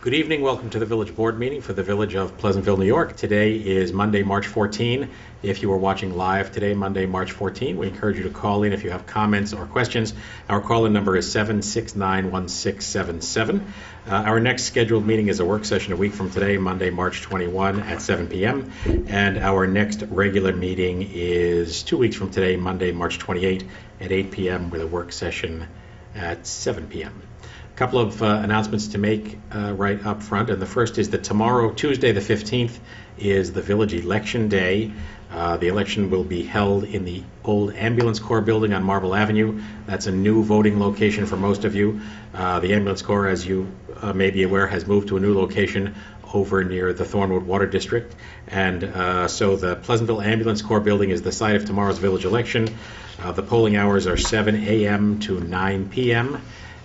Good evening. Welcome to the Village Board meeting for the Village of Pleasantville, New York. Today is Monday, March 14. If you are watching live today, Monday, March 14, we encourage you to call in if you have comments or questions. Our call-in number is 769-1677. Our next scheduled meeting is a work session a week from today, Monday, March 21 at 7 p.m. And our next regular meeting is 2 weeks from today, Monday, March 28 at 8 p.m. with a work session at 7 p.m. A couple of announcements to make right up front, and the first is that tomorrow, Tuesday the 15th, is the Village Election Day. The election will be held in the old Ambulance Corps building on Marble Avenue. That's a new voting location for most of you. The Ambulance Corps, as you may be aware, has moved to a new location over near the Thornwood Water District, and so the Pleasantville Ambulance Corps building is the site of tomorrow's village election. The polling hours are 7 a.m. to 9 p.m.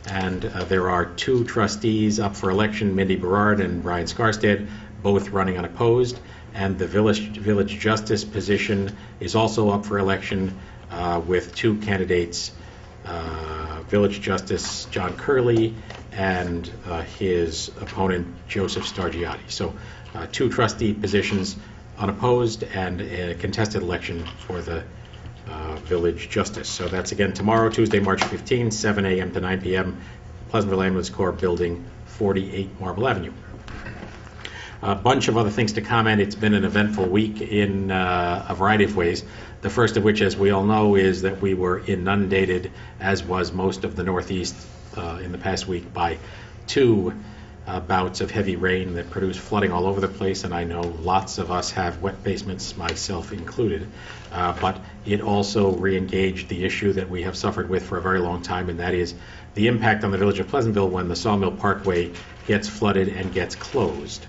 And there are two trustees up for election, Mindy Berard and Brian Scarstead, both running unopposed. And the village justice position is also up for election with two candidates, Village Justice John Curley and his opponent Joseph Stargiotti. So two trustee positions unopposed and a contested election for the Village Justice. So that's again tomorrow, Tuesday, March 15, 7 a.m. to 9 p.m., Pleasantville Ambulance Corps Building, 48 Marble Avenue. A bunch of other things to comment. It's been an eventful week in a variety of ways. The first of which, as we all know, is that we were inundated, as was most of the Northeast in the past week, by two bouts of heavy rain that produced flooding all over the place, and I know lots of us have wet basements, myself included, but it also re-engaged the issue that we have suffered with for a very long time, and that is the impact on the village of Pleasantville when the Sawmill Parkway gets flooded and gets closed.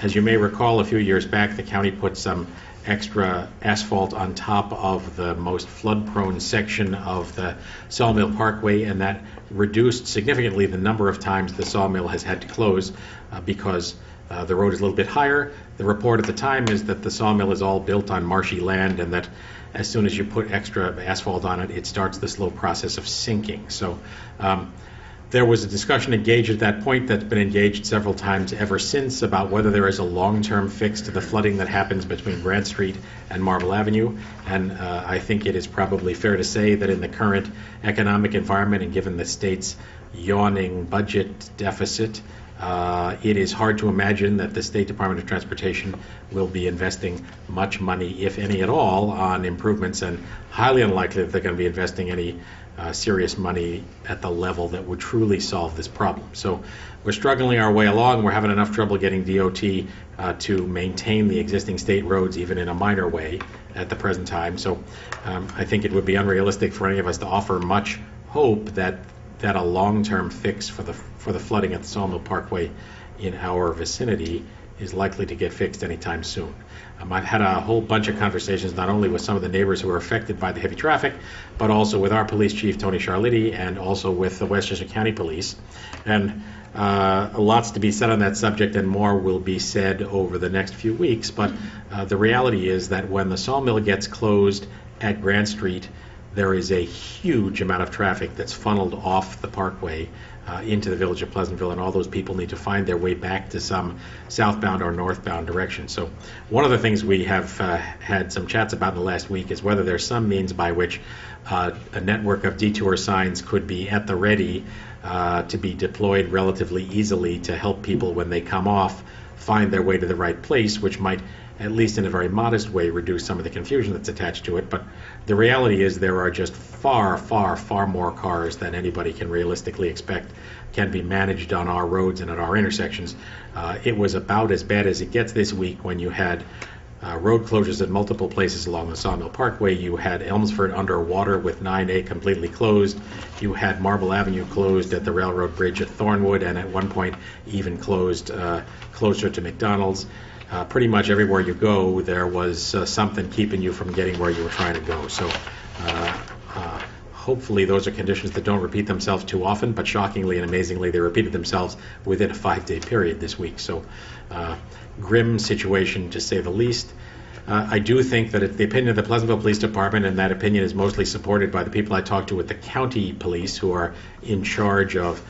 As you may recall, a few years back, the county put some extra asphalt on top of the most flood-prone section of the Sawmill Parkway, and that reduced significantly the number of times the sawmill has had to close because the road is a little bit higher. The report at the time is that the sawmill is all built on marshy land, and that as soon as you put extra asphalt on it, it starts the slow process of sinking. So there was a discussion engaged at that point that's been engaged several times ever since about whether there is a long-term fix to the flooding that happens between Grant Street and Marble Avenue. And I think it is probably fair to say that in the current economic environment and given the state's yawning budget deficit, it is hard to imagine that the State Department of Transportation will be investing much money, if any at all, on improvements, and highly unlikely that they're going to be investing any serious money at the level that would truly solve this problem. So we're struggling our way along. We're having enough trouble getting DOT to maintain the existing state roads, even in a minor way, at the present time. So I think it would be unrealistic for any of us to offer much hope that a long-term fix for the flooding at the Sawmill Parkway in our vicinity is likely to get fixed anytime soon. I've had a whole bunch of conversations, not only with some of the neighbors who are affected by the heavy traffic, but also with our police chief, Tony Charlitti, and also with the Westchester County Police. And lots to be said on that subject, and more will be said over the next few weeks. But the reality is that when the sawmill gets closed at Grant Street, there is a huge amount of traffic that's funneled off the parkway into the village of Pleasantville, and all those people need to find their way back to some southbound or northbound direction. So one of the things we have had some chats about in the last week is whether there's some means by which a network of detour signs could be at the ready to be deployed relatively easily to help people when they come off find their way to the right place, which might, at least in a very modest way, reduce some of the confusion that's attached to it. But the reality is there are just far, far, far more cars than anybody can realistically expect can be managed on our roads and at our intersections. It was about as bad as it gets this week when you had road closures at multiple places along the Sawmill Parkway. You had Elmsford underwater with 9A completely closed. You had Marble Avenue closed at the railroad bridge at Thornwood, and at one point even closed closer to McDonald's. Pretty much everywhere you go, there was something keeping you from getting where you were trying to go. So hopefully those are conditions that don't repeat themselves too often, but shockingly and amazingly, they repeated themselves within a 5-day period this week. So grim situation, to say the least. I do think that it's the opinion of the Pleasantville Police Department, and that opinion is mostly supported by the people I talked to with the county police, who are in charge of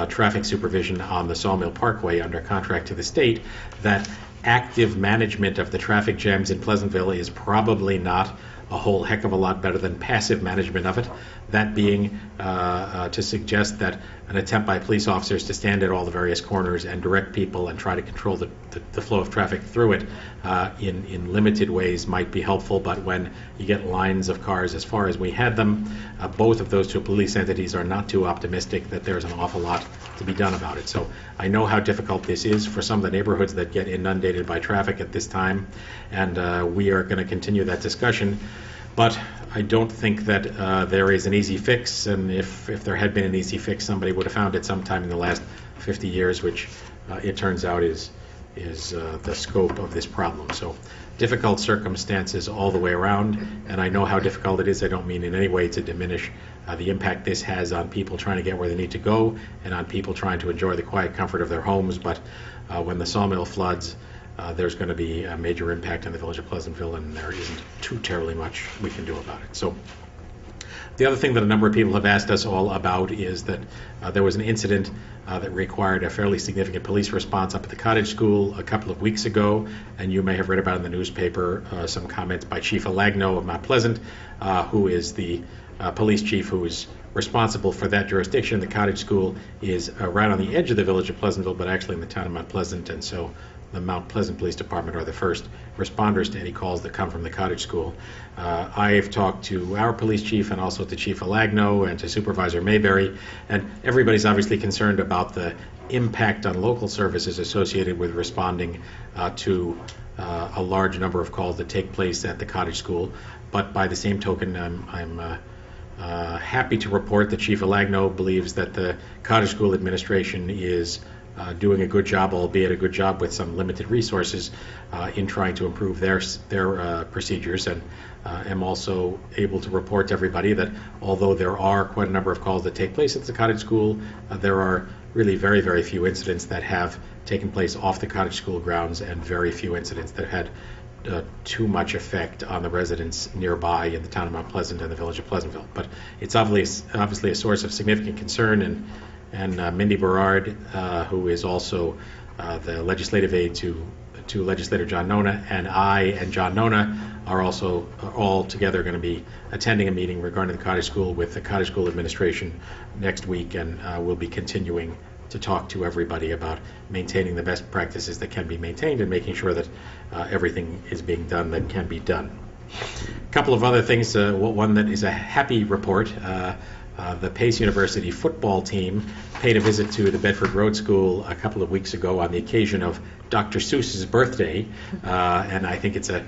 traffic supervision on the Sawmill Parkway under contract to the state, that active management of the traffic jams in Pleasantville is probably not a whole heck of a lot better than passive management of it. That being to suggest that an attempt by police officers to stand at all the various corners and direct people and try to control the flow of traffic through it in limited ways might be helpful, but when you get lines of cars as far as we had them, both of those two police entities are not too optimistic that there's an awful lot to be done about it. So I know how difficult this is for some of the neighborhoods that get inundated by traffic at this time, and we are going to continue that discussion. But I don't think that there is an easy fix, and if there had been an easy fix, somebody would have found it sometime in the last 50 years, which it turns out is the scope of this problem. So difficult circumstances all the way around, and I know how difficult it is. I don't mean in any way to diminish the impact this has on people trying to get where they need to go and on people trying to enjoy the quiet comfort of their homes, but when the Sawmill floods, there's going to be a major impact on the village of Pleasantville, and there isn't too terribly much we can do about it. So the other thing that a number of people have asked us all about is that there was an incident that required a fairly significant police response up at the cottage school a couple of weeks ago, and you may have read about in the newspaper some comments by Chief Alagno of Mount Pleasant, who is the police chief who is responsible for that jurisdiction. The cottage school is right on the edge of the village of Pleasantville, but actually in the town of Mount Pleasant, and so the Mount Pleasant Police Department are the first responders to any calls that come from the cottage school. I've talked to our police chief and also to Chief Alagno and to Supervisor Mayberry, and everybody's obviously concerned about the impact on local services associated with responding to a large number of calls that take place at the cottage school. But by the same token, I'm happy to report that Chief Alagno believes that the cottage school administration is doing a good job, albeit a good job with some limited resources, in trying to improve their procedures, and am also able to report to everybody that although there are quite a number of calls that take place at the cottage school, there are really very, very few incidents that have taken place off the cottage school grounds, and very few incidents that had too much effect on the residents nearby in the town of Mount Pleasant and the village of Pleasantville. But it's obviously a source of significant concern, and Mindy Berard, who is also the legislative aide to Legislator John Nona, and I and John Nona are also all together going to be attending a meeting regarding the cottage school with the cottage school administration next week, and we'll be continuing to talk to everybody about maintaining the best practices that can be maintained and making sure that everything is being done that can be done. A couple of other things, one that is a happy report. The Pace University football team paid a visit to the Bedford Road School a couple of weeks ago on the occasion of Dr. Seuss's birthday, and I think it's a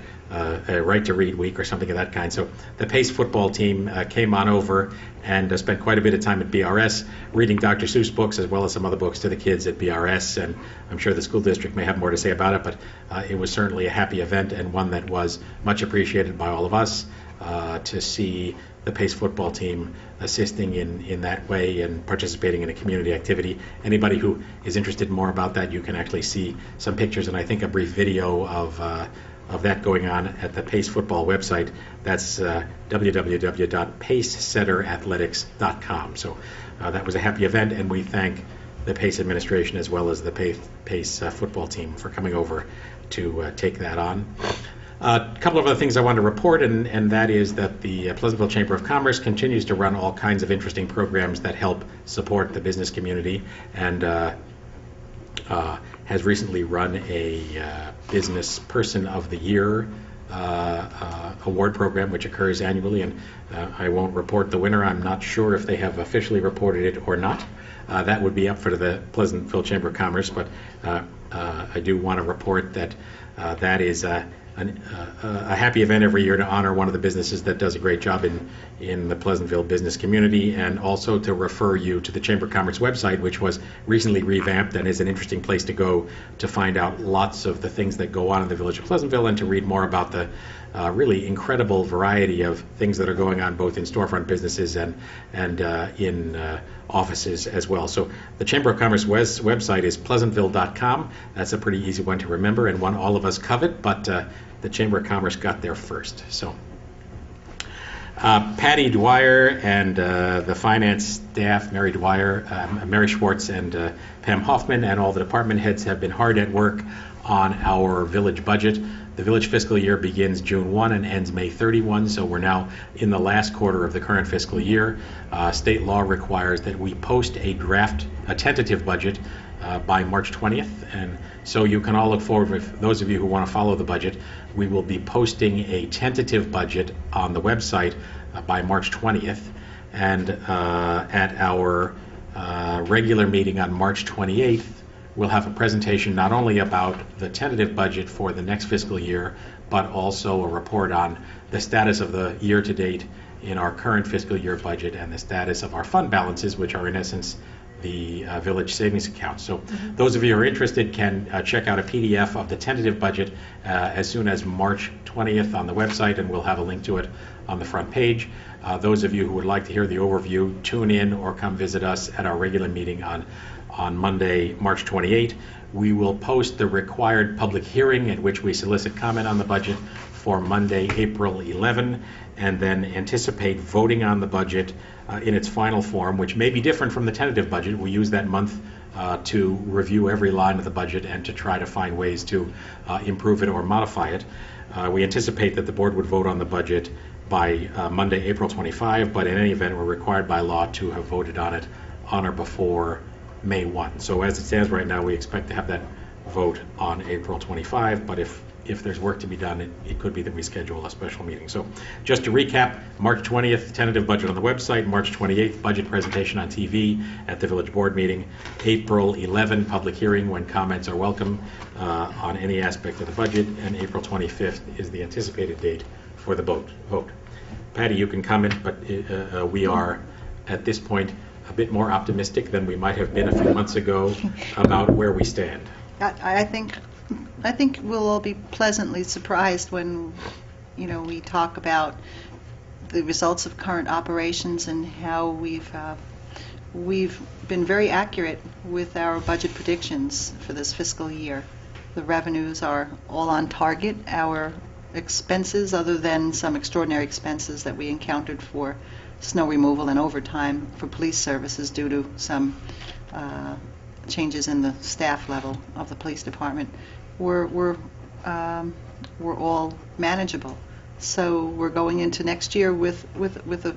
Right to Read week or something of that kind. So the Pace football team came on over and spent quite a bit of time at BRS reading Dr. Seuss books as well as some other books to the kids at BRS, and I'm sure the school district may have more to say about it, but it was certainly a happy event and one that was much appreciated by all of us to see the Pace football team assisting in that way and participating in a community activity. Anybody who is interested more about that, you can actually see some pictures and I think a brief video of that going on at the Pace football website. That's www.pacesetterathletics.com. So that was a happy event, and we thank the Pace administration as well as the Pace football team for coming over to take that on. A couple of other things I wanted to report, and that is that the Pleasantville Chamber of Commerce continues to run all kinds of interesting programs that help support the business community, and has recently run a Business Person of the Year award program, which occurs annually, and I won't report the winner. I'm not sure if they have officially reported it or not. That would be up for the Pleasantville Chamber of Commerce, but I do want to report that that is a happy event every year to honor one of the businesses that does a great job in the Pleasantville business community, and also to refer you to the Chamber of Commerce website, which was recently revamped and is an interesting place to go to find out lots of the things that go on in the village of Pleasantville and to read more about the really incredible variety of things that are going on both in storefront businesses and in offices as well. So the Chamber of Commerce website is pleasantville.com. That's a pretty easy one to remember and one all of us covet, but the Chamber of Commerce got there first. So Patty Dwyer and the finance staff, Mary Dwyer, Mary Schwartz, and Pam Hoffman, and all the department heads have been hard at work on our village budget. The village fiscal year begins June 1 and ends May 31, so we're now in the last quarter of the current fiscal year. State law requires that we post a tentative budget by March 20th, and so you can all look forward, with those of you who want to follow the budget, we will be posting a tentative budget on the website by March 20th, and at our regular meeting on March 28th, we'll have a presentation not only about the tentative budget for the next fiscal year, but also a report on the status of the year-to-date in our current fiscal year budget and the status of our fund balances, which are in essence the village savings account. So those of you who are interested can check out a PDF of the tentative budget as soon as March 20th on the website, and we'll have a link to it on the front page. Those of you who would like to hear the overview, tune in or come visit us at our regular meeting on Monday, March 28. We will post the required public hearing at which we solicit comment on the budget for Monday, April 11, and then anticipate voting on the budget in its final form, which may be different from the tentative budget. We use that month to review every line of the budget and to try to find ways to improve it or modify it. We anticipate that the board would vote on the budget by Monday, April 25, but in any event, we're required by law to have voted on it on or before May 1. So as it stands right now, we expect to have that vote on April 25, but if there's work to be done, it could be that we schedule a special meeting. So just to recap, March 20th, tentative budget on the website, March 28th, budget presentation on TV at the village board meeting, April 11, public hearing when comments are welcome on any aspect of the budget, and April 25th is the anticipated date for the vote. Patty, you can comment, but we are at this point a bit more optimistic than we might have been a few months ago about where we stand. I think we'll all be pleasantly surprised when, we talk about the results of current operations and how we've been very accurate with our budget predictions for this fiscal year. The revenues are all on target. Our expenses, other than some extraordinary expenses that we encountered for snow removal and overtime for police services due to some changes in the staff level of the police department, were all manageable. So we're going into next year with a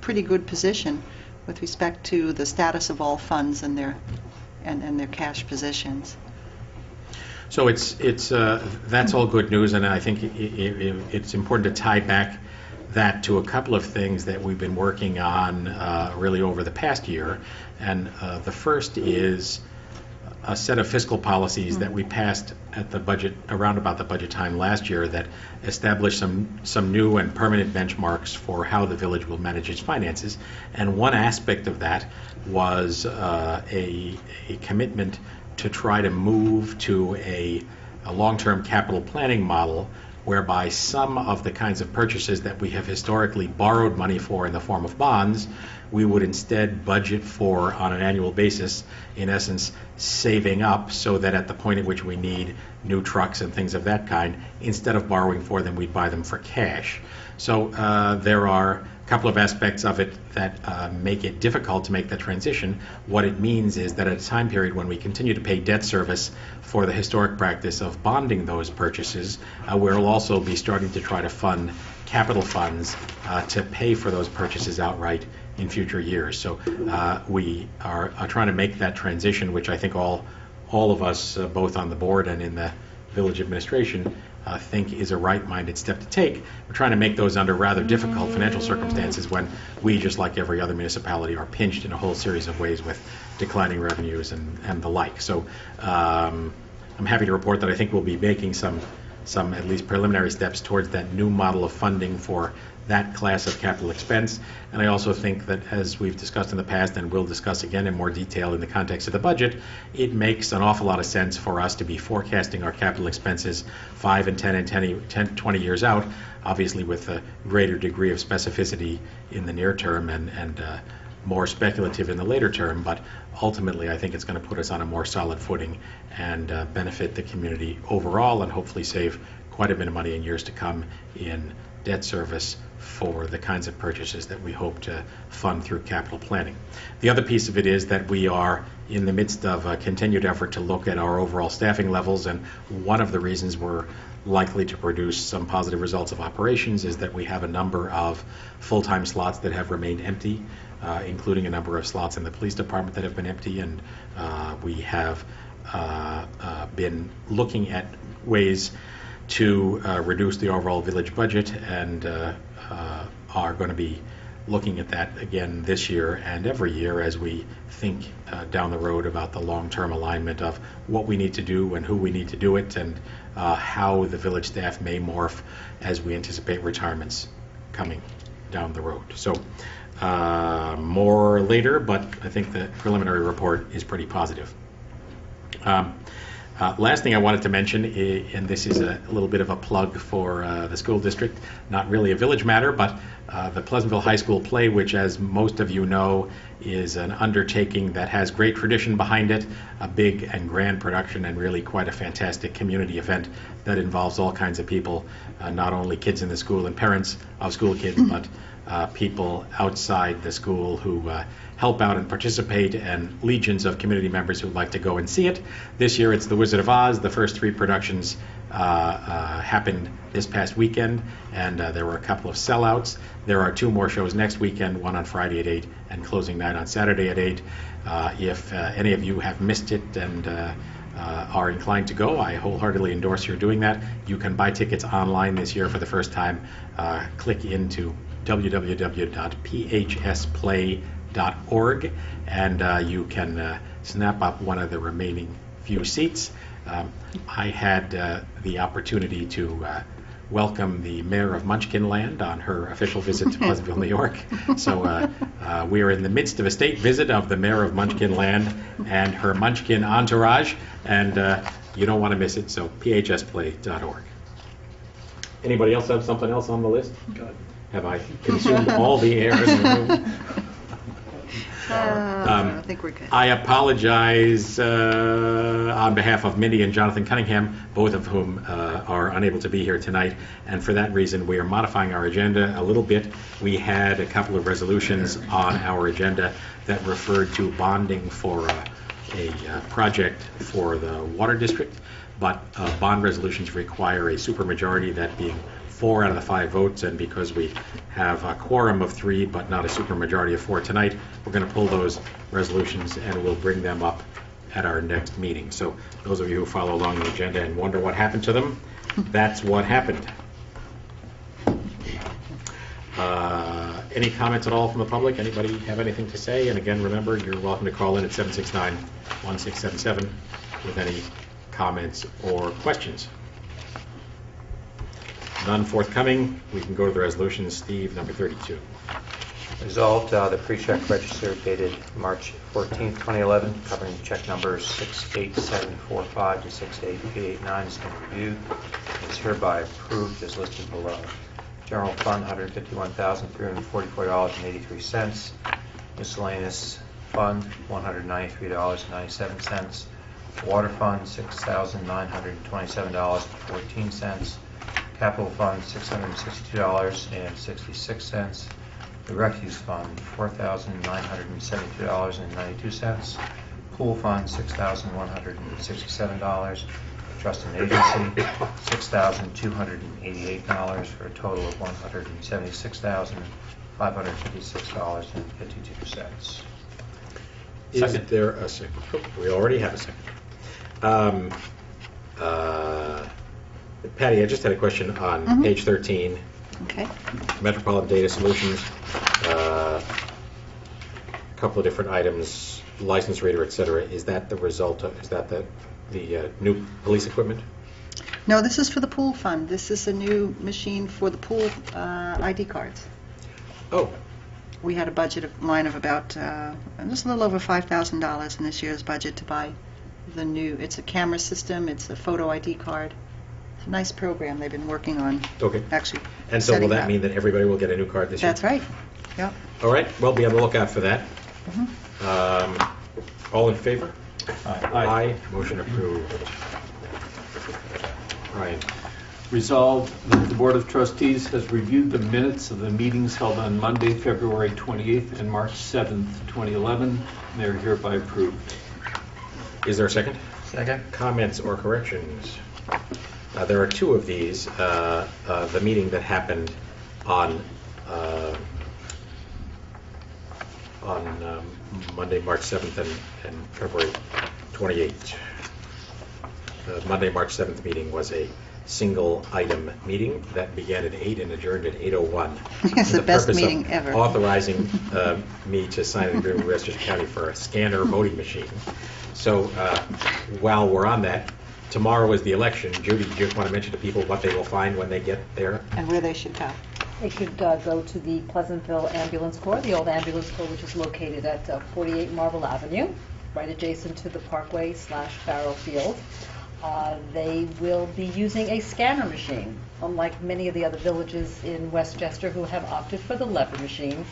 pretty good position with respect to the status of all funds and their cash positions. So that's all good news, and I think it's important to tie back that to a couple of things that we've been working on really over the past year. And the first is a set of fiscal policies that we passed at the budget, around about the budget time last year, that established some new and permanent benchmarks for how the village will manage its finances. And one aspect of that was a commitment to try to move to a long-term capital planning model whereby some of the kinds of purchases that we have historically borrowed money for in the form of bonds, we would instead budget for on an annual basis, in essence, saving up so that at the point at which we need new trucks and things of that kind, instead of borrowing for them, we'd buy them for cash. So there are a couple of aspects of it that make it difficult to make the transition. What it means is that at a time period when we continue to pay debt service for the historic practice of bonding those purchases, we'll also be starting to try to fund capital funds to pay for those purchases outright in future years. So we are trying to make that transition, which I think all of us, both on the board and in the village administration, think is a right-minded step to take. We're trying to make those under rather difficult financial circumstances when we, just like every other municipality, are pinched in a whole series of ways with declining revenues and the like. So I'm happy to report that I think we'll be making some at least preliminary steps towards that new model of funding for that class of capital expense. And I also think that, as we've discussed in the past and will discuss again in more detail in the context of the budget, it makes an awful lot of sense for us to be forecasting our capital expenses 5 and 10 and 20 years out, obviously with a greater degree of specificity in the near term and more speculative in the later term. But ultimately, I think it's going to put us on a more solid footing and benefit the community overall, and hopefully save quite a bit of money in years to come in debt service for the kinds of purchases that we hope to fund through capital planning. The other piece of it is that we are in the midst of a continued effort to look at our overall staffing levels, and one of the reasons we're likely to produce some positive results of operations is that we have a number of full-time slots that have remained empty, including a number of slots in the police department that have been empty, and we have been looking at ways to reduce the overall village budget, and are going to be looking at that again this year and every year as we think down the road about the long-term alignment of what we need to do and who we need to do it, and how the village staff may morph as we anticipate retirements coming down the road. So more later, but I think the preliminary report is pretty positive. Last thing I wanted to mention, and this is a little bit of a plug for the school district, not really a village matter, but the Pleasantville High School play, which, as most of you know, is an undertaking that has great tradition behind it, a big and grand production, and really quite a fantastic community event that involves all kinds of people, not only kids in the school and parents of school kids, but people outside the school who help out and participate, and legions of community members who'd like to go and see it. This year it's The Wizard of Oz. The first 3 productions happened this past weekend, and there were a couple of sellouts. There are 2 more shows next weekend, one on Friday at 8 and closing night on Saturday at 8. If any of you have missed it and are inclined to go, I wholeheartely endorse your doing that. You can buy tickets online this year for the first time. Click into www.phsplay.org, and you can snap up one of the remaining few seats. I had the opportunity to welcome the mayor of Munchkinland on her official visit to Pleasantville, New York. So we are in the midst of a state visit of the mayor of Munchkinland and her Munchkin entourage, and you don't want to miss it, so phsplay.org. Anybody else have something else on the list? Have I consumed all the air in the room? I think we're good. I apologize on behalf of Mindy and Jonathan Cunningham, both of whom are unable to be here tonight, and for that reason we are modifying our agenda a little bit. We had a couple of resolutions on our agenda that referred to bonding for a project for the water district, but bond resolutions require a supermajority, that being 4 out of the 5 votes, and because we have a quorum of 3 but not a supermajority of 4 tonight, we're going to pull those resolutions and we'll bring them up at our next meeting. So those of you who follow along the agenda and wonder what happened to them, that's what happened. Any comments at all from the public? Anybody have anything to say? And again, remember, you're welcome to call in at 769-1677 with any comments or questions. None forthcoming. We can go to the resolutions. Steve, number 32. Resolved, the pre-check register dated March 14, 2011, covering check numbers 68745 to 68889 has been reviewed and is hereby approved as listed below. General Fund, $151,344.83. Miscellaneous Fund, $193.97. Water Fund, $6,927.14. Capital Fund, $662.66. The Refuse Fund, $4,972.92. Pool Fund, $6,167. Trust and Agency, $6,288 for a total of $176,556.52. Is there a second? Oh, we already have a second. Patty, I just had a question on page 13. Okay. Metropolitan Data Solutions. A couple of different items, license reader, etc. Is that the result of? Is that the new police equipment? No, this is for the pool fund. This is a new machine for the pool ID cards. Oh. We had a budget line of about just a little over $5,000 in this year's budget to buy the new. It's a camera system. It's a photo ID card. It's a nice program they've been working on. Okay. Actually. And so will that mean that everybody will get a new card this year? That's right. Yep. All right. Well, be on the lookout for that. All in favor? Aye. Aye. Motion approved. Ryan. Resolved that the Board of Trustees has reviewed the minutes of the meetings held on Monday, February 28th and March 7th, 2011. They are hereby approved. Is there a second? Second. Comments or corrections? There are two of these. The meeting that happened on Monday, March 7th and February 28th. The Monday, March 7th meeting was a single item meeting that began at 8 and adjourned at 8:01. It's the best meeting ever. Authorizing me to sign an agreement with Westchester County for a scanner voting machine. So while we're on that, tomorrow is the election. Judy, do you just want to mention to people what they will find when they get there? And where they should go. They should go to the Pleasantville Ambulance Corps, the old ambulance corps, which is located at 48 Marble Avenue, right adjacent to the Parkway/Farrow Field. They will be using a scanner machine, unlike many of the other villages in Westchester who have opted for the lever machine.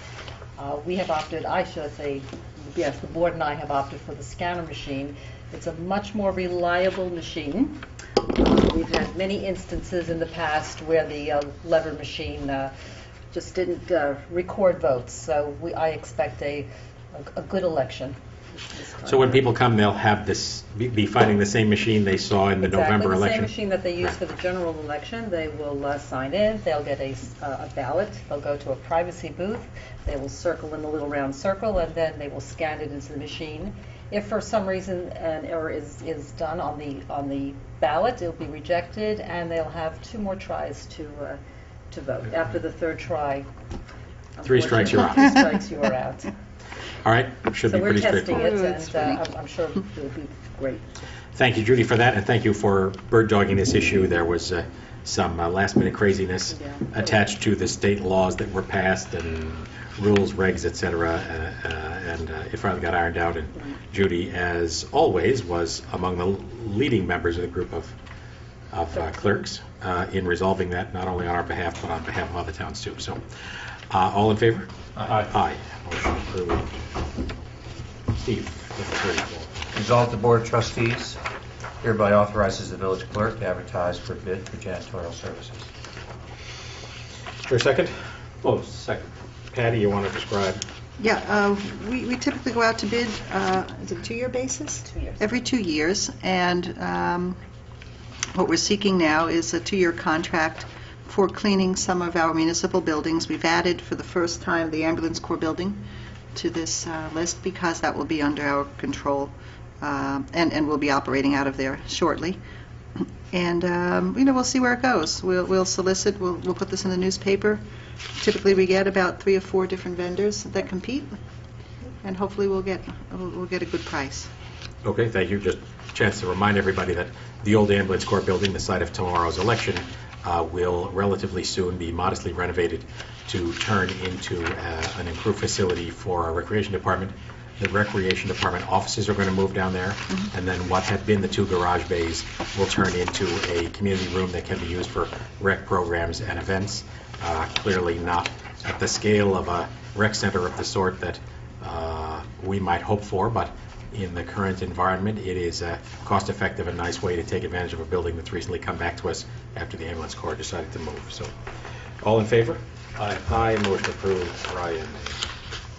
We have opted, I should say, yes, the board and I have opted for the scanner machine. It's a much more reliable machine. We've had many instances in the past where the lever machine just didn't record votes, so I expect a good election. So when people come, they'll have this, be finding the same machine they saw in the November Exactly, the election? same machine that they use for the general election. They will sign in, they'll get a ballot, they'll go to a privacy booth, they will circle in the little round circle, and then they will scan it into the machine. If for some reason an error is done on the ballot, it'll be rejected, and they'll have 2 more tries to vote. After the 3rd try, 3 strikes, you're out. 3 strikes, you are out. All right, should be pretty So we're testing straightforward. it, and I'm sure it'll be great. Thank you, Judy, for that, and thank you for bird dogging this issue. There was some last-minute craziness Yeah. attached to the state laws that were passed and rules, regs, et cetera, and it finally got ironed out. And Judy, as always, was among the leading members of the group of clerks in resolving that, not only on our behalf, but on behalf of other towns, too. So, all in favor? Aye. Aye. Motion approved. Steve, number 34. Resolved, the Board of Trustees hereby authorizes the village clerk to advertise for bid for janitorial services. Is there a second? Oh, second. Patty, you want to describe? Yeah, we typically go out to bid, is it a 2-year basis? 2 years. Every 2 years, and what we're seeking now is a 2-year contract for cleaning some of our municipal buildings. We've added for the first time the ambulance corps building to this list because that will be under our control, and we'll be operating out of there shortly. And we'll see where it goes. We'll solicit. We'll put this in the newspaper. Typically, we get about 3 or 4 different vendors that compete, and hopefully we'll get a good price. Okay, thank you. Just a chance to remind everybody that the old ambulance corps building, the site of tomorrow's election, will relatively soon be modestly renovated to turn into an improved facility for our recreation department. The recreation department offices are going to move down there, and then what had been the 2 garage bays will turn into a community room that can be used for rec programs and events. Clearly not at the scale of a rec center of the sort that we might hope for, but in the current environment, it is a cost-effective and nice way to take advantage of a building that's recently come back to us after the ambulance corps decided to move. So, all in favor? Aye. Aye, motion approved. Ryan.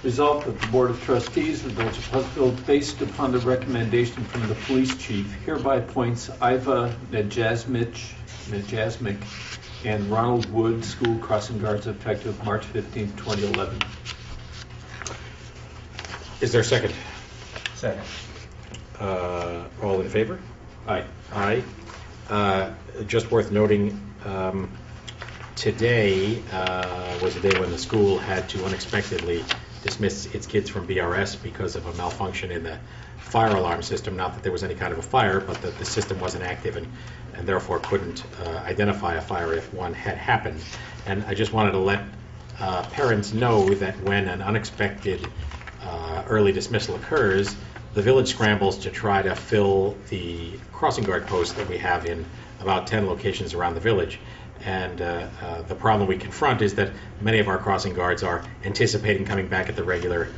Resolved that the Board of Trustees of the Village of Pleasantville, based upon the recommendation from the police chief, hereby appoints Iva Najasmik and Ronald Wood school crossing guards effective March 15, 2011. Is there a second? Second. All in favor? Aye. Aye. Just worth noting, today was a day when the school had to unexpectedly dismiss its kids from BRS because of a malfunction in the fire alarm system. Not that there was any kind of a fire, but that the system wasn't active and therefore couldn't identify a fire if one had happened. And I just wanted to let parents know that when an unexpected early dismissal occurs, the village scrambles to try to fill the crossing guard posts that we have in about 10 locations around the village. And the problem we confront is that many of our crossing guards are anticipating coming back at the regular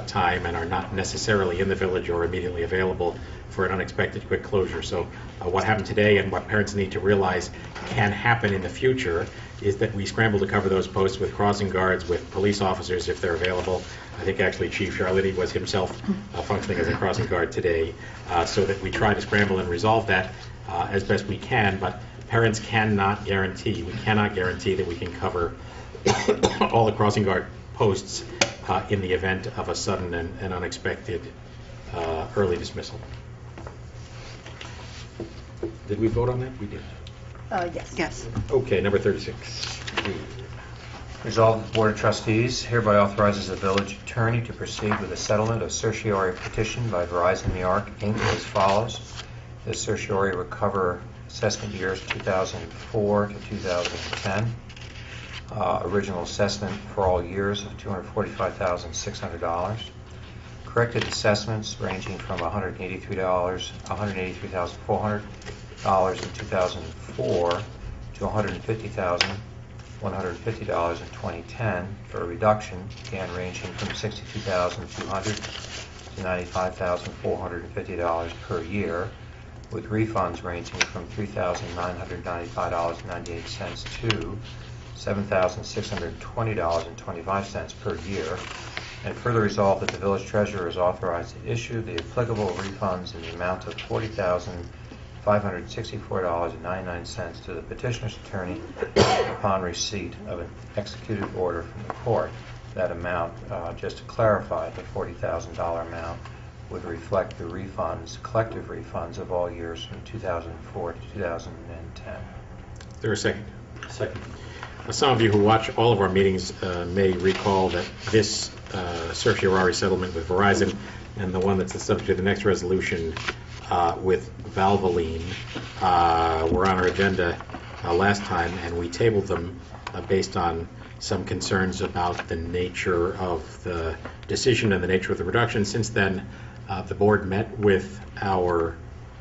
time and are not necessarily in the village or immediately available for an unexpected quick closure. So what happened today and what parents need to realize can happen in the future is that we scramble to cover those posts with crossing guards, with police officers if they're available. I think actually Chief Charletti was himself functioning as a crossing guard today, so that we try to scramble and resolve that as best we can, but parents cannot guarantee, we cannot guarantee that we can cover all the crossing guard posts in the event of a sudden and unexpected early dismissal. Did we vote on that? We did. Yes. Yes. Okay, number 36. Resolved that the Board of Trustees hereby authorizes the village attorney to proceed with a settlement of certiorari petition by Verizon New York, Inc. as follows. The certiorari will cover assessment years 2004 to 2010. Original assessment for all years of $245,600. Corrected assessments ranging from $183,400 in 2004 to $150,150 in 2010, for a reduction again ranging from $62,200 to $95,450 per year, with refunds ranging from $3,995.98 to $7,620.25 per year, and further resolve that the village treasurer is authorized to issue the applicable refunds in the amount of $40,564.99 to the petitioner's attorney upon receipt of an executed order from the court. That amount, just to clarify, the $40,000 amount would reflect the refunds, collective refunds of all years from 2004 to 2010. Is there a second? Second. Some of you who watch all of our meetings may recall that this certiorari settlement with Verizon and the one that's the subject of the next resolution with Valvoline were on our agenda last time, and we tabled them based on some concerns about the nature of the decision and the nature of the reduction. Since then, the board met with our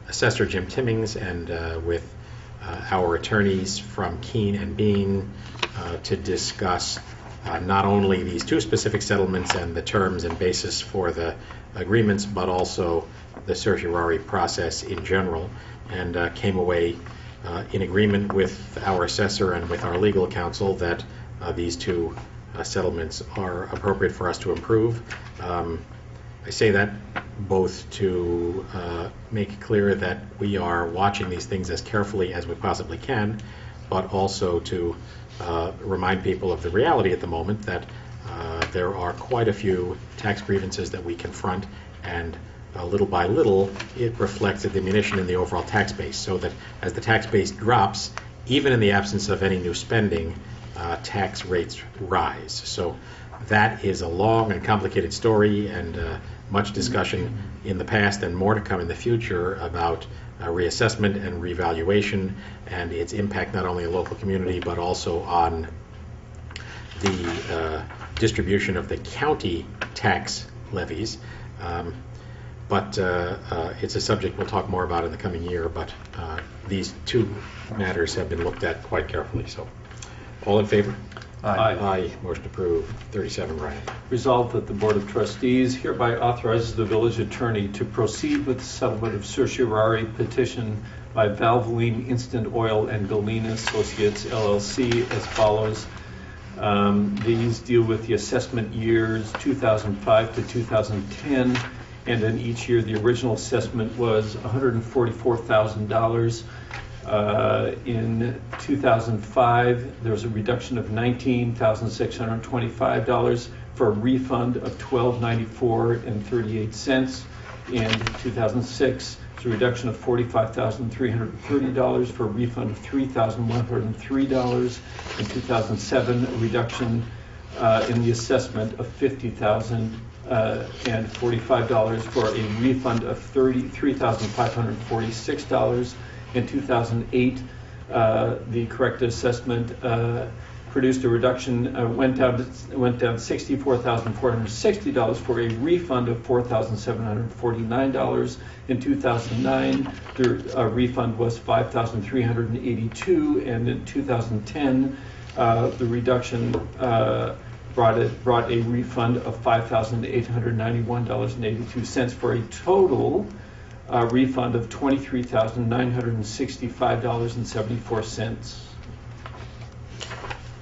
assessor, Jim Timmings, and with our attorneys from Keene and Bean to discuss not only these two specific settlements and the terms and basis for the agreements, but also the certiorari process in general, and came away in agreement with our assessor and with our legal counsel that these two settlements are appropriate for us to approve. I say that both to make it clear that we are watching these things as carefully as we possibly can, but also to remind people of the reality at the moment that there are quite a few tax grievances that we confront, and little by little it reflects a diminution in the overall tax base, so that as the tax base drops, even in the absence of any new spending, tax rates rise. So that is a long and complicated story, and much discussion in the past and more to come in the future about reassessment and revaluation and its impact not only on the local community but also on the distribution of the county tax levies. But it's a subject we'll talk more about in the coming year, but these two matters have been looked at quite carefully. So, all in favor? Aye. Aye. Motion approved. 37, Ryan. Resolved that the Board of Trustees hereby authorizes the village attorney to proceed with the settlement of certiorari petition by Valvoline Instant Oil and Galena Associates, LLC, as follows. These deal with the assessment years 2005 to 2010, and in each year the original assessment was $144,000. In 2005, there was a reduction of $19,625 for a refund of $12.9438. In 2006, there's a reduction of $45,330 for a refund of $3,103. In 2007, a reduction in the assessment of $50,045 for a refund of $33,546. In 2008, the corrected assessment produced a reduction, went down $64,460 for a refund of $4,749. In 2009, the refund was $5,382, and in 2010, the reduction brought a refund of $5,891.82 for a total refund of $23,965.74.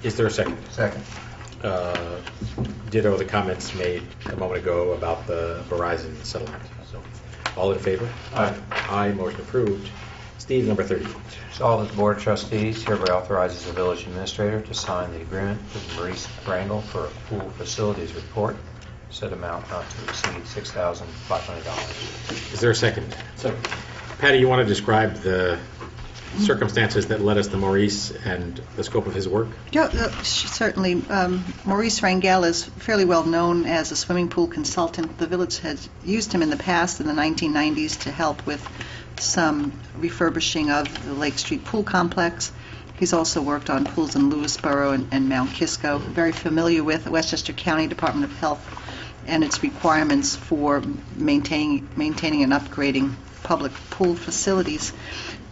Is there a second? Second. Ditto the comments made a moment ago about the Verizon settlement. So, all in favor? Aye. Aye, motion approved. Steve, number 30. Resolved that the Board of Trustees hereby authorizes the village administrator to sign the agreement with Maurice Wrangell for a pool facilities report. Said amount not to exceed $6,500. Is there a second? Second. Patty, you want to describe the circumstances that led us to Maurice and the scope of his work? Yeah, certainly. Maurice Wrangell is fairly well known as a swimming pool consultant. The village has used him in the past, in the 1990s, to help with some refurbishing of the Lake Street Pool Complex. He's also worked on pools in Lewisboro and Mount Kisco. Very familiar with the Westchester County Department of Health and its requirements for maintaining and upgrading public pool facilities.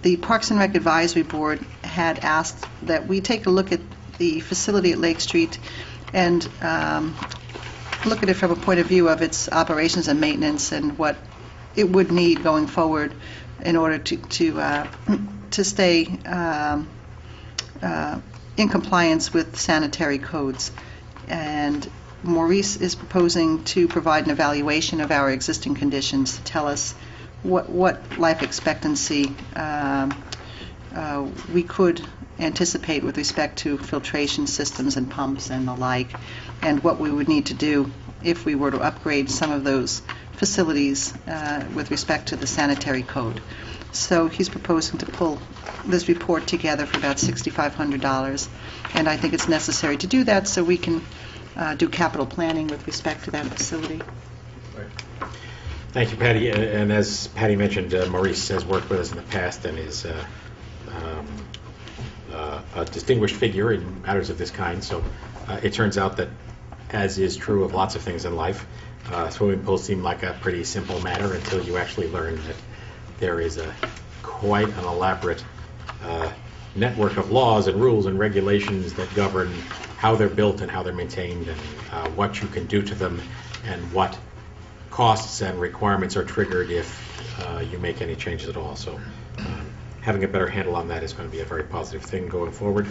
The Parks and Rec Advisory Board had asked that we take a look at the facility at Lake Street and look at it from a point of view of its operations and maintenance and what it would need going forward in order to stay in compliance with sanitary codes. And Maurice is proposing to provide an evaluation of our existing conditions to tell us what life expectancy we could anticipate with respect to filtration systems and pumps and the like, and what we would need to do if we were to upgrade some of those facilities with respect to the sanitary code. So he's proposing to pull this report together for about $6,500, and I think it's necessary to do that so we can do capital planning with respect to that facility. Thank you, Patty. And as Patty mentioned, Maurice has worked with us in the past and is a distinguished figure in matters of this kind. So it turns out that, as is true of lots of things in life, swimming pools seem like a pretty simple matter until you actually learn that there is quite an elaborate network of laws and rules and regulations that govern how they're built and how they're maintained and what you can do to them and what costs and requirements are triggered if you make any changes at all. So having a better handle on that is going to be a very positive thing going forward.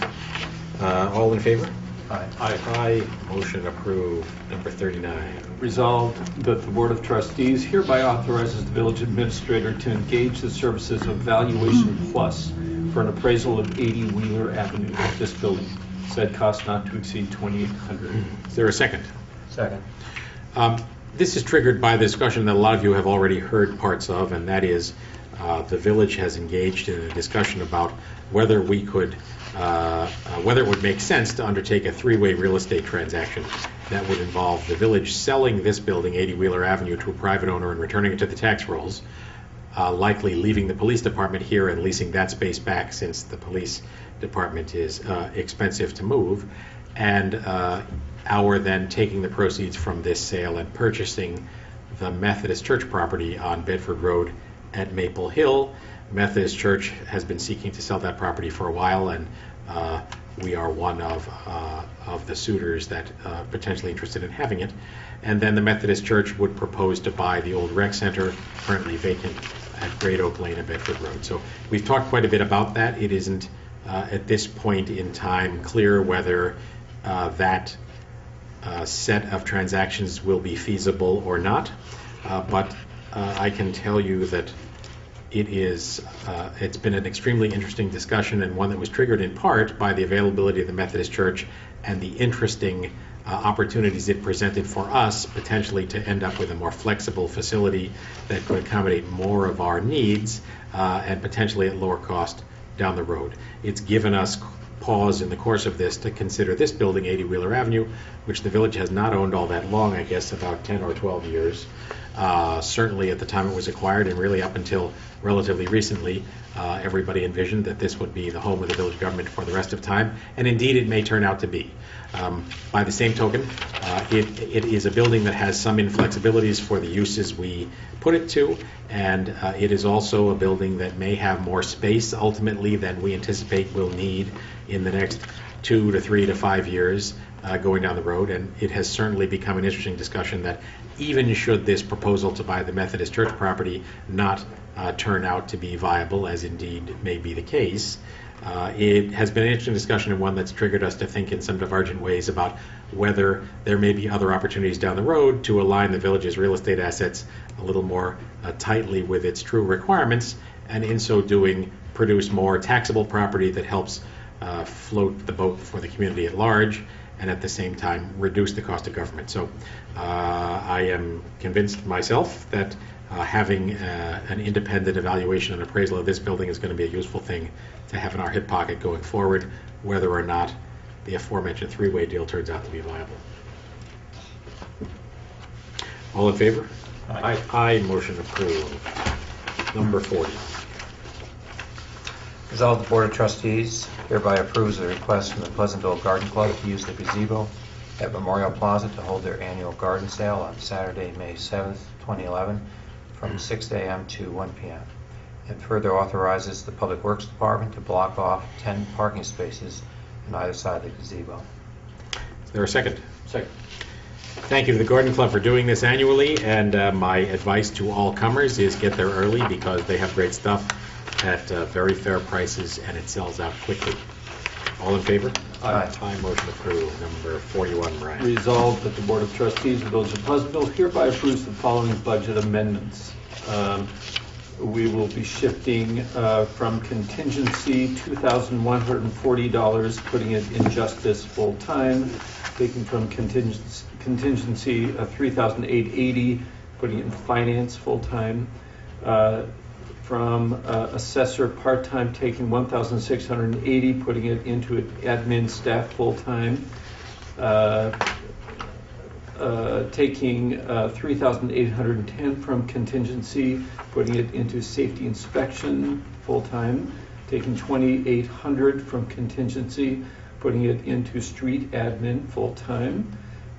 All in favor? Aye. Aye. Motion approved. Number 39. Resolved that the Board of Trustees hereby authorizes the village administrator to engage the services of Valuation Plus for an appraisal of 80 Wheeler Avenue, this building. Said cost not to exceed $2,800. Is there a second? Second. This is triggered by the discussion that a lot of you have already heard parts of, and that is the village has engaged in a discussion about whether we could, whether it would make sense to undertake a three-way real estate transaction that would involve the village selling this building, 80 Wheeler Avenue, to a private owner and returning it to the tax rolls, likely leaving the police department here and leasing that space back since the police department is expensive to move, and our then taking the proceeds from this sale and purchasing the Methodist Church property on Bedford Road at Maple Hill. Methodist Church has been seeking to sell that property for a while, and we are one of the suitors that potentially interested in having it. And then the Methodist Church would propose to buy the old rec center, currently vacant, at Great Oak Lane and Bedford Road. So we've talked quite a bit about that. It isn't at this point in time clear whether that set of transactions will be feasible or not, but I can tell you that it's been an extremely interesting discussion, and one that was triggered in part by the availability of the Methodist Church and the interesting opportunities it presented for us potentially to end up with a more flexible facility that could accommodate more of our needs and potentially at lower cost down the road. It's given us pause in the course of this to consider this building, 80 Wheeler Avenue, which the village has not owned all that long, I guess about 10 or 12 years. Certainly at the time it was acquired, and really up until relatively recently, everybody envisioned that this would be the home of the village government for the rest of time, and indeed it may turn out to be. By the same token, it is a building that has some inflexibilities for the uses we put it to, and it is also a building that may have more space ultimately than we anticipate we'll need in the next 2 to 3 to 5 years. going down the road, and it has certainly become an interesting discussion that even should this proposal to buy the Methodist Church property not turn out to be viable, as indeed may be the case, it has been an interesting discussion and one that's triggered us to think in some divergent ways about whether there may be other opportunities down the road to align the village's real estate assets a little more tightly with its true requirements, and in so doing produce more taxable property that helps float the boat for the community at large, and at the same time reduce the cost of government. So I am convinced myself that having an independent evaluation and appraisal of this building is going to be a useful thing to have in our hip pocket going forward, whether or not the aforementioned three-way deal turns out to be viable. All in favor? Aye. Aye. Motion approved. Number 40. Resolved, the Board of Trustees hereby approves the request from the Pleasantville Garden Club to use the gazebo at Memorial Plaza to hold their annual garden sale on Saturday, May 7th, 2011, from 6 a.m. to 1 p.m. and further authorizes the Public Works Department to block off 10 parking spaces on either side of the gazebo. Is there a second? Second. Thank you to the Garden Club for doing this annually, and my advice to all comers is get there early because they have great stuff at very fair prices and it sells out quickly. All in favor? Aye. Aye. Motion approved. Number 41, Brian. Resolved that the Board of Trustees of the Village of Pleasantville hereby approves the following budget amendments. We will be shifting from contingency $2,140, putting it in justice full-time, taking from contingency $3,880, putting it in finance full-time, from assessor part-time, taking $1,680, putting it into admin staff full-time, taking $3,810 from contingency, putting it into safety inspection full-time, taking $2,800 from contingency, putting it into street admin full-time,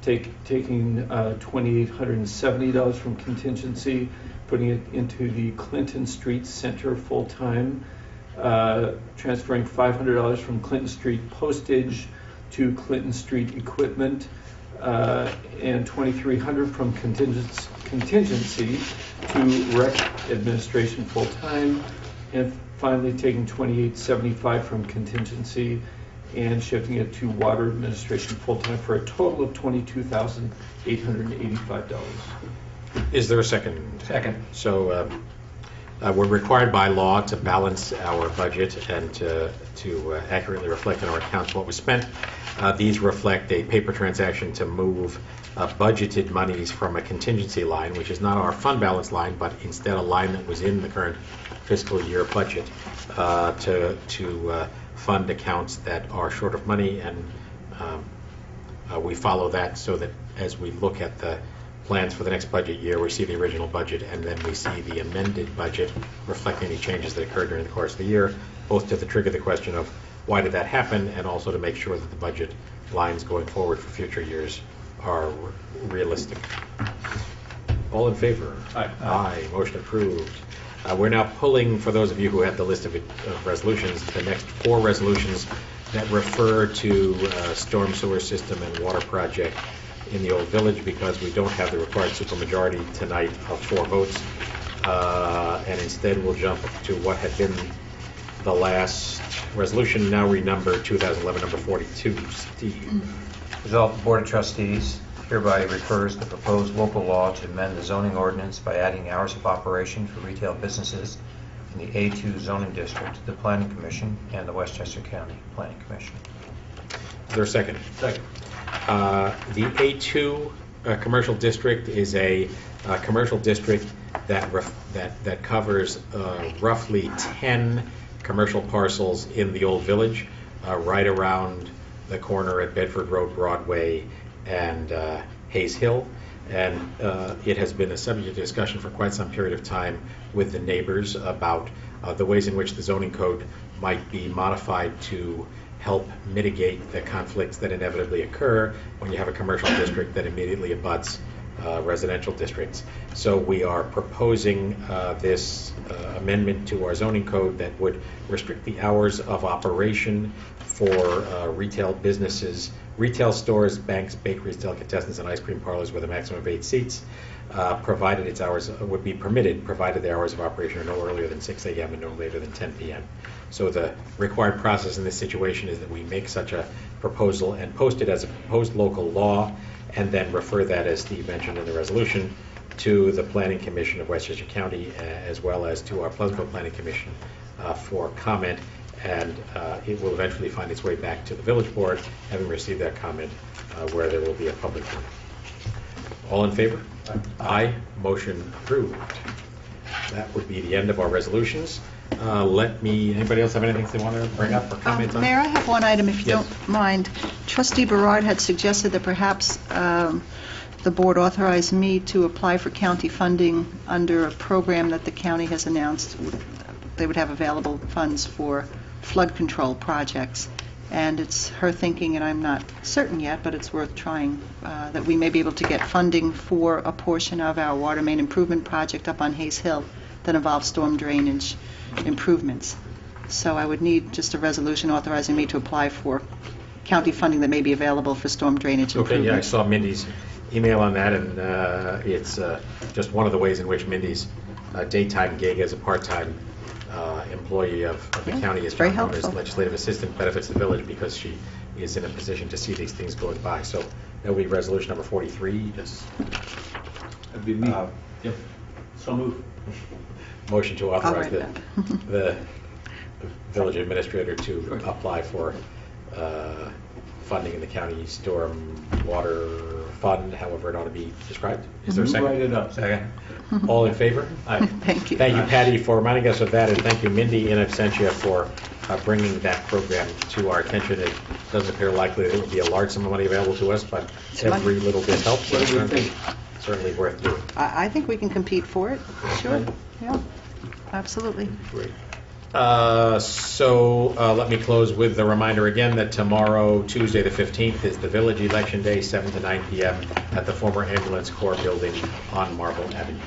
taking $2,870 from contingency, putting it into the Clinton Street Center full-time, transferring $500 from Clinton Street postage to Clinton Street equipment, and $2,300 from contingency to rec administration full-time, and finally taking $2,875 from contingency and shifting it to water administration full-time for a total of $22,885. Is there a second? Second. So we're required by law to balance our budget and to accurately reflect in our accounts what was spent. These reflect a paper transaction to move budgeted monies from a contingency line, which is not our fund balance line, but instead a line that was in the current fiscal year budget, to fund accounts that are short of money, and we follow that so that as we look at the plans for the next budget year, we see the original budget and then we see the amended budget reflecting any changes that occurred during the course of the year, both to trigger the question of why did that happen and also to make sure that the budget lines going forward for future years are realistic. All in favor? Aye. Aye. Motion approved. We're now pulling, for those of you who have the list of resolutions, the next 4 resolutions that refer to storm sewer system and water project in the Old Village, because we don't have the required supermajority tonight of 4 votes. And instead we'll jump to what had been the last resolution, now renumbered 2011 number 42. Steve. Resolved, the Board of Trustees hereby refers the proposed local law to amend the zoning ordinance by adding hours of operation for retail businesses in the A2 zoning district to the Planning Commission and the Westchester County Planning Commission. Is there a second? Second. The A2 commercial district is a commercial district that covers roughly 10 commercial parcels in the Old Village, right around the corner at Bedford Road, Broadway, and Hayes Hill. And it has been a subject of discussion for quite some period of time with the neighbors about the ways in which the zoning code might be modified to help mitigate the conflicts that inevitably occur when you have a commercial district that immediately abuts residential districts. So we are proposing this amendment to our zoning code that would restrict the hours of operation for retail businesses retail stores, banks, bakeries, delicatessens, and ice cream parlors with a maximum of 8 seats, provided its hours would be permitted, provided the hours of operation are no earlier than 6 a.m. and no later than 10 p.m. So the required process in this situation is that we make such a proposal and post it as a proposed local law, and then refer that, as Steve mentioned in the resolution, to the Planning Commission of Westchester County, as well as to our Pleasantville Planning Commission for comment, and it will eventually find its way back to the village board, having received that comment, where there will be a public hearing. All in favor? Aye. Motion approved. That would be the end of our resolutions. Anybody else have anything they want to bring up or comment on? Mayor, I have one item, if you Yes. don't mind. Trustee Berard had suggested that perhaps the board authorize me to apply for county funding under a program that the county has announced. They would have available funds for flood control projects. And it's her thinking, and I'm not certain yet, but it's worth trying, that we may be able to get funding for a portion of our water main improvement project up on Hayes Hill that involves storm drainage improvements. So I would need just a resolution authorizing me to apply for county funding that may be available for storm drainage Okay, improvements. yeah, I saw Mindy's email on that, and it's just one of the ways in which Mindy's daytime gig as a part-time employee of the Yeah, county is very known as helpful. legislative assistant benefits the village, because she is in a position to see these things going by. So that will be resolution number 43. Yes. That'd be me. Yep. So moved. Motion to I'll authorize write the village administrator to Sure. apply for funding in the county storm water fund, however it ought to be described. Is there a second? Write it up. Second. All in favor? Aye. Thank you. Thank you, Patty, for reminding us of that, and thank you, Mindy, in absentia, for bringing that program to our attention. It doesn't appear likely that it would be a large sum of money available to us, but every little bit helps. What do you Certainly- think? Certainly worth doing. I think we can compete for it, sure, Right. yeah, absolutely. Great. Let me close with the reminder again that tomorrow, Tuesday the 15th, is the Village Election Day, 7 to 9 p.m. at the former Ambulance Corps building on Marble Avenue.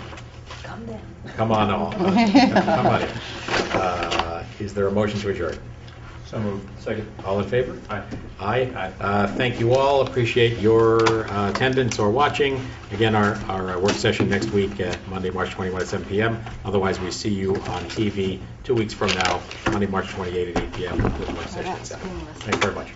Come down. Come on all. Come on in. Is there a motion to adjourn? So moved. Second. All in favor? Aye. Aye. Thank you all. Appreciate your attendance or watching. Again, our work session next week at Monday, March 21 at 7 p.m. Otherwise, we see you on TV 2 weeks from now, Monday, March 28 at 8 p.m. with work session at 7. Thanks very much.